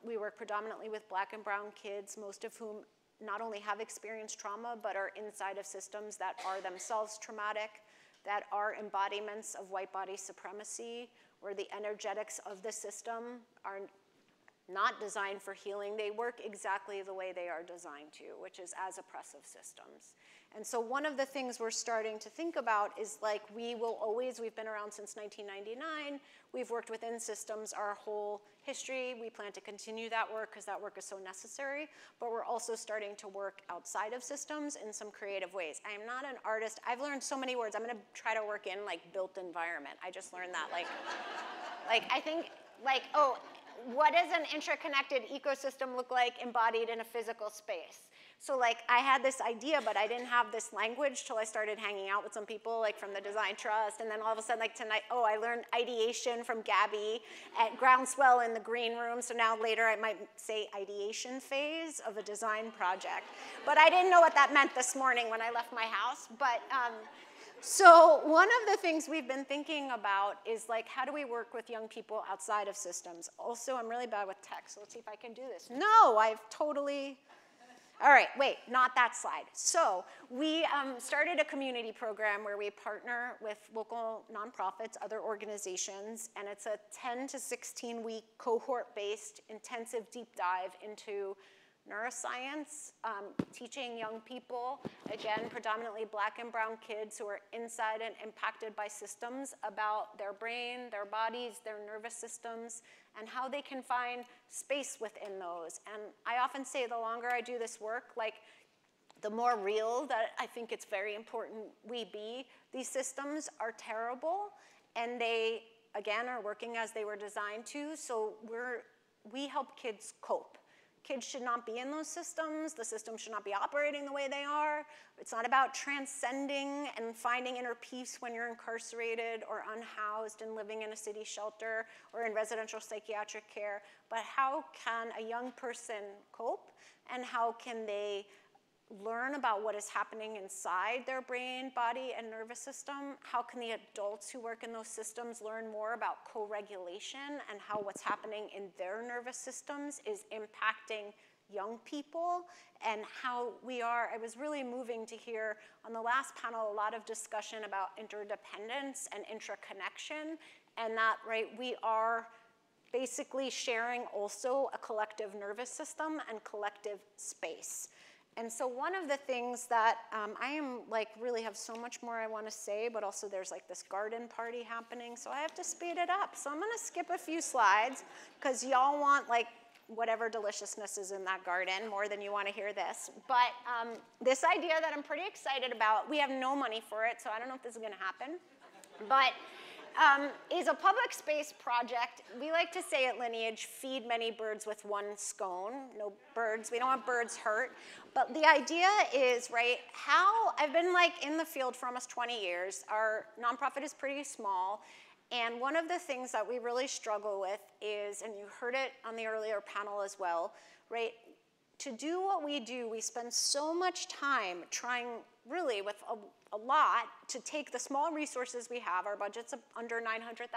We work predominantly with Black and brown kids, most of whom not only have experienced trauma, but are inside of systems that are themselves traumatic, that are embodiments of white body supremacy, where the energetics of the system are not designed for healing. They work exactly the way they are designed to, which is as oppressive systems. And so one of the things we're starting to think about is like we've been around since 1999, we've worked within systems our whole history. We plan to continue that work because that work is so necessary, but we're also starting to work outside of systems in some creative ways. I am not an artist. I've learned so many words. I'm gonna try to work in like built environment. I just learned that I think what does an interconnected ecosystem look like embodied in a physical space? So like I had this idea, but I didn't have this language till I started hanging out with some people like from the Design Trust, and then all of a sudden like tonight, I learned ideation from Gabby at Groundswell in the green room, so now later I might say ideation phase of a design project. But I didn't know what that meant this morning when I left my house, but so one of the things we've been thinking about is like, how do we work with young people outside of systems? Also, I'm really bad with text, so let's see if I can do this. No, I've totally, all right, wait, not that slide. So we started a community program where we partner with local nonprofits, other organizations, and it's a 10 to 16 week cohort-based intensive deep dive into neuroscience, teaching young people, again, predominantly Black and brown kids who are inside and impacted by systems about their brain, their bodies, their nervous systems, and how they can find space within those. And I often say the longer I do this work, like the more real that I think it's very important we be. These systems are terrible, and they, again, are working as they were designed to, so we help kids cope. Kids should not be in those systems. The system should not be operating the way they are. It's not about transcending and finding inner peace when you're incarcerated or unhoused and living in a city shelter or in residential psychiatric care, but how can a young person cope, and how can they learn about what is happening inside their brain, body, and nervous system? How can the adults who work in those systems learn more about co-regulation and how what's happening in their nervous systems is impacting young people, and how I was really moving to hear on the last panel a lot of discussion about interdependence and intraconnection, and that, right, we are basically sharing also a collective nervous system and collective space. And so one of the things that I am like really have so much more I want to say, but also there's like this garden party happening, so I have to speed it up. So I'm going to skip a few slides because y'all want like whatever deliciousness is in that garden more than you want to hear this. But this idea that I'm pretty excited about, we have no money for it, so I don't know if this is going to happen, but is a public space project. We like to say at Lineage, feed many birds with one scone. No birds, we don't want birds hurt. But the idea is, right, how I've been like in the field for almost 20 years. Our nonprofit is pretty small. And one of the things that we really struggle with is, and you heard it on the earlier panel as well, right, to do what we do, we spend so much time trying really with a lot to take the small resources we have, our budget's under $900,000,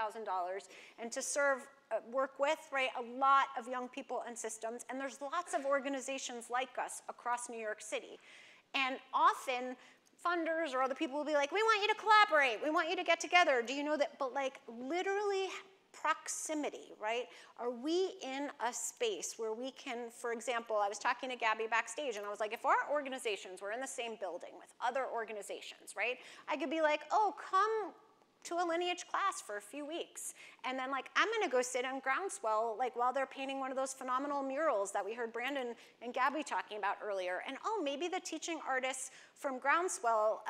and to serve, work with, right, a lot of young people and systems. And there's lots of organizations like us across New York City. And often, funders or other people will be like, we want you to collaborate, we want you to get together. Do you know that? But like literally proximity, right? Are we in a space where we can, for example, I was talking to Gabby backstage and I was like, if our organizations were in the same building with other organizations, right? I could be like, oh, come to a Lineage class for a few weeks. And then like, I'm gonna go sit on Groundswell like while they're painting one of those phenomenal murals that we heard Brandon and Gabby talking about earlier. And oh, maybe the teaching artists from Groundswell,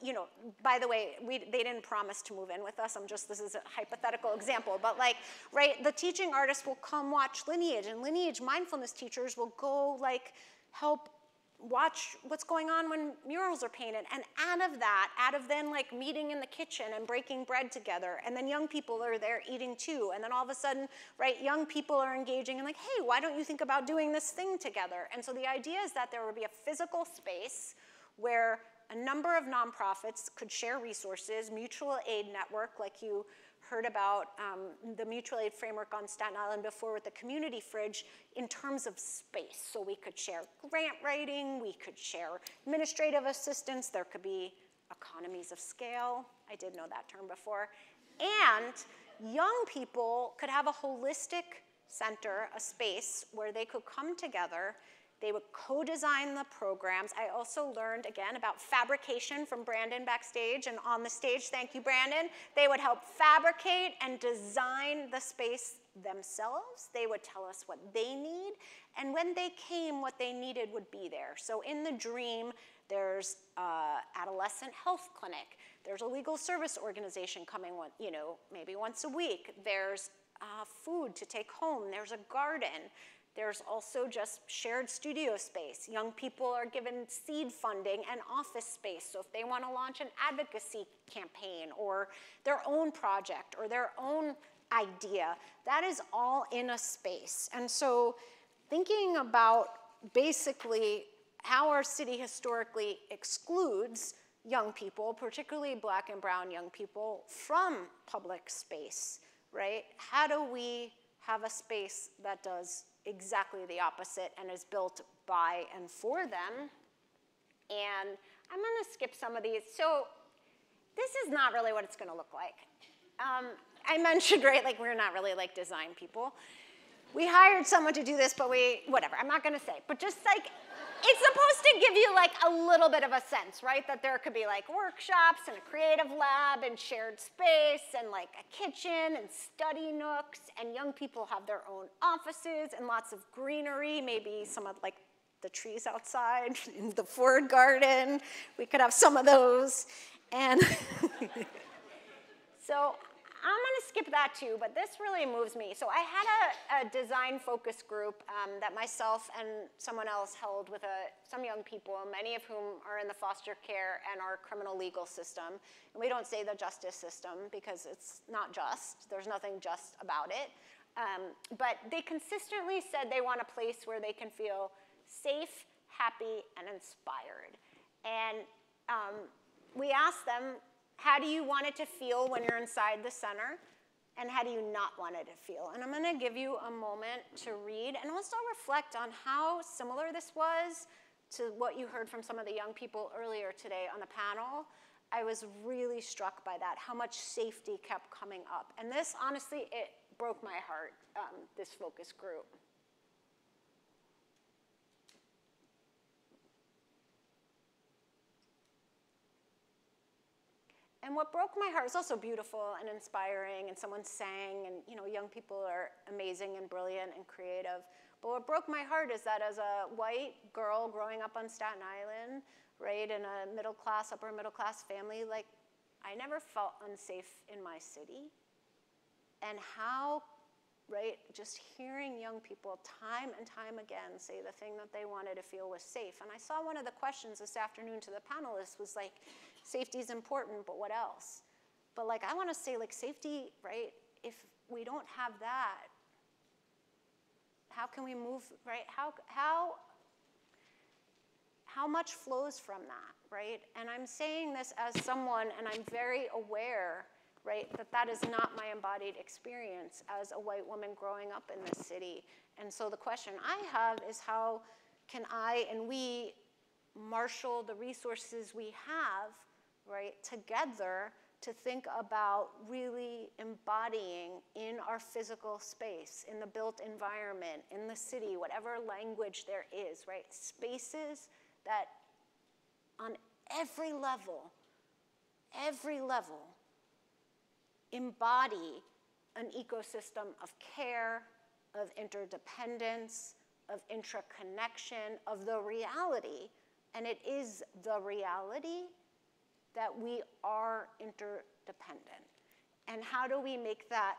you know, by the way, they didn't promise to move in with us. This is a hypothetical example, but like, right, the teaching artists will come watch Lineage, and Lineage mindfulness teachers will go like help watch what's going on when murals are painted. And out of then like meeting in the kitchen and breaking bread together, and then young people are there eating too, and then all of a sudden, right, young people are engaging and like, hey, why don't you think about doing this thing together? And so the idea is that there would be a physical space where a number of nonprofits could share resources, mutual aid network, like you heard about the mutual aid framework on Staten Island before with the community fridge in terms of space. So we could share grant writing, we could share administrative assistance, there could be economies of scale. I did know that term before. And young people could have a holistic center, a space where they could come together. They would co-design the programs. I also learned, again, about fabrication from Brandon backstage and on the stage. Thank you, Brandon. They would help fabricate and design the space themselves. They would tell us what they need. And when they came, what they needed would be there. So in the dream, there's adolescent health clinic. There's a legal service organization coming, maybe once a week. There's food to take home. There's a garden. There's also just shared studio space. Young people are given seed funding and office space. So if they want to launch an advocacy campaign or their own project or their own idea, that is all in a space. And so thinking about basically how our city historically excludes young people, particularly Black and brown young people, from public space, right? How do we have a space that does exactly the opposite and is built by and for them? And I'm gonna skip some of these. So this is not really what it's gonna look like. I mentioned, right, like we're not really like design people. We hired someone to do this, but whatever, I'm not gonna say. But just like, it's supposed to give you like a little bit of a sense, right? That there could be like workshops and a creative lab and shared space and like a kitchen and study nooks, and young people have their own offices and lots of greenery, maybe some of like the trees outside in the Ford garden. We could have some of those. And so I'm gonna skip that too, but this really moves me. So I had a design focus group that myself and someone else held with some young people, many of whom are in the foster care and our criminal legal system. And we don't say the justice system because it's not just. There's nothing just about it. But they consistently said they want a place where they can feel safe, happy, and inspired. And we asked them, how do you want it to feel when you're inside the center? And how do you not want it to feel? And I'm gonna give you a moment to read and also reflect on how similar this was to what you heard from some of the young people earlier today on the panel. I was really struck by that, how much safety kept coming up. And this, honestly, broke my heart, this focus group. And what broke my heart was also beautiful and inspiring, and someone sang, and young people are amazing and brilliant and creative. But what broke my heart is that as a white girl growing up on Staten Island, right, in a middle class, upper middle class family, like, I never felt unsafe in my city. And how, right, just hearing young people time and time again say the thing that they wanted to feel was safe. And I saw one of the questions this afternoon to the panelists was like, safety is important, but what else? But like, I want to say, like, safety, right, if we don't have that, how can we move, right? How much flows from that, right? And I'm saying this as someone, and I'm very aware, right, that is not my embodied experience as a white woman growing up in this city. And so the question I have is, how can I and we marshal the resources we have, right, together to think about really embodying in our physical space, in the built environment, in the city, whatever language there is, right, spaces that on every level, embody an ecosystem of care, of interdependence, of intraconnection, of the reality. And it is the reality that we are interdependent. And how do we make that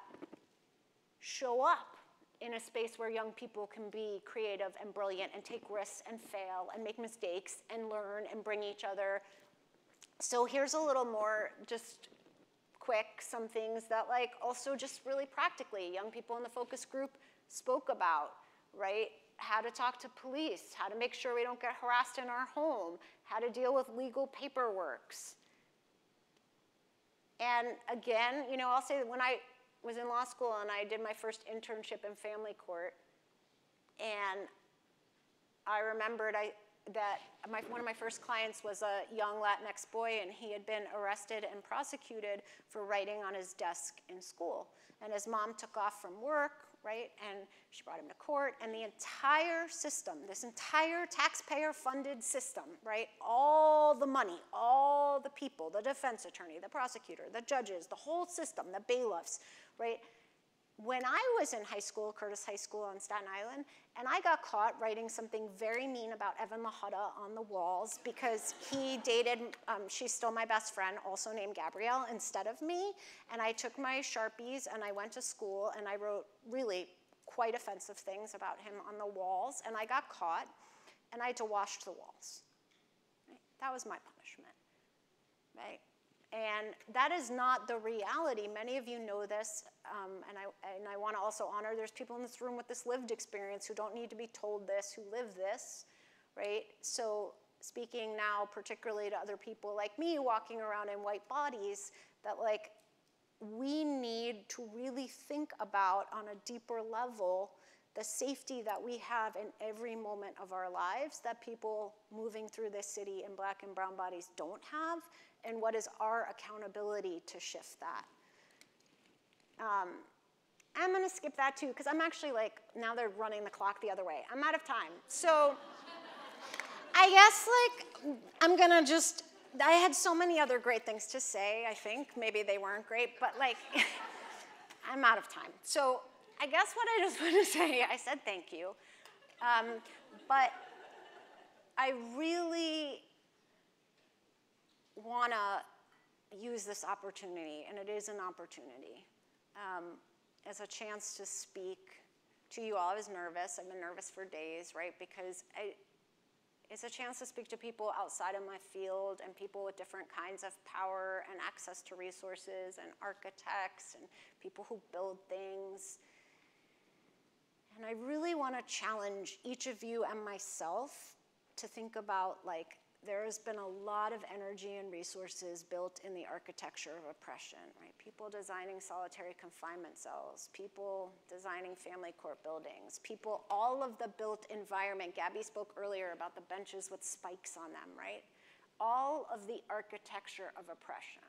show up in a space where young people can be creative and brilliant and take risks and fail and make mistakes and learn and bring each other? So here's a little more just quick, some things that like also just really practically young people in the focus group spoke about, right? How to talk to police, how to make sure we don't get harassed in our home, how to deal with legal paperworks. And again, I'll say that when I was in law school and I did my first internship in family court, and I remembered that one of my first clients was a young Latinx boy, and he had been arrested and prosecuted for writing on his desk in school. And his mom took off from work, right, and she brought him to court, and the entire system, this entire taxpayer-funded system, right, all the money, all the people, the defense attorney, the prosecutor, the judges, the whole system, the bailiffs, right? When I was in high school, Curtis High School on Staten Island, and I got caught writing something very mean about Evan Lahutta on the walls because he dated, she's still my best friend, also named Gabrielle, instead of me. And I took my Sharpies and I went to school and I wrote really quite offensive things about him on the walls, and I got caught and I had to wash the walls. Right? That was my punishment, right? And that is not the reality. Many of you know this, and I want to also honor there's people in this room with this lived experience who don't need to be told this, who live this, right? So speaking now particularly to other people like me walking around in white bodies, that like we need to really think about on a deeper level the safety that we have in every moment of our lives that people moving through this city in black and brown bodies don't have, and what is our accountability to shift that. I'm gonna skip that too, because I'm actually like, now they're running the clock the other way. I'm out of time. So I guess like, I'm gonna just, I had so many other great things to say, I think. Maybe they weren't great, but like, I'm out of time. So I guess what I just want to say, I said thank you, but I really want to use this opportunity, and it is an opportunity, as a chance to speak to you all. I was nervous. I've been nervous for days, right? Because it's a chance to speak to people outside of my field and people with different kinds of power and access to resources and architects and people who build things. And I really want to challenge each of you and myself to think about, like, there has been a lot of energy and resources built in the architecture of oppression, right? People designing solitary confinement cells, people designing family court buildings, people, all of the built environment. Gabby spoke earlier about the benches with spikes on them, right? All of the architecture of oppression.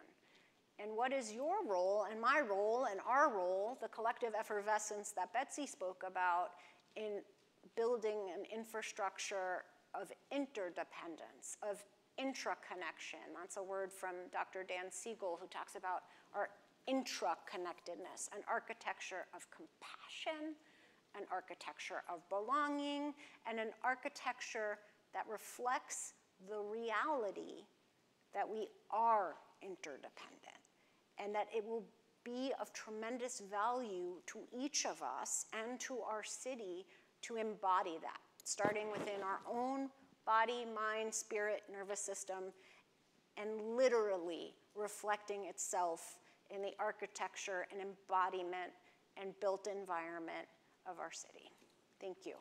And what is your role and my role and our role, the collective effervescence that Betsy spoke about in building an infrastructure of interdependence, of intraconnection. That's a word from Dr. Dan Siegel, who talks about our intraconnectedness, an architecture of compassion, an architecture of belonging, and an architecture that reflects the reality that we are interdependent, and that it will be of tremendous value to each of us and to our city to embody that, starting within our own body, mind, spirit, nervous system, and literally reflecting itself in the architecture and embodiment and built environment of our city. Thank you.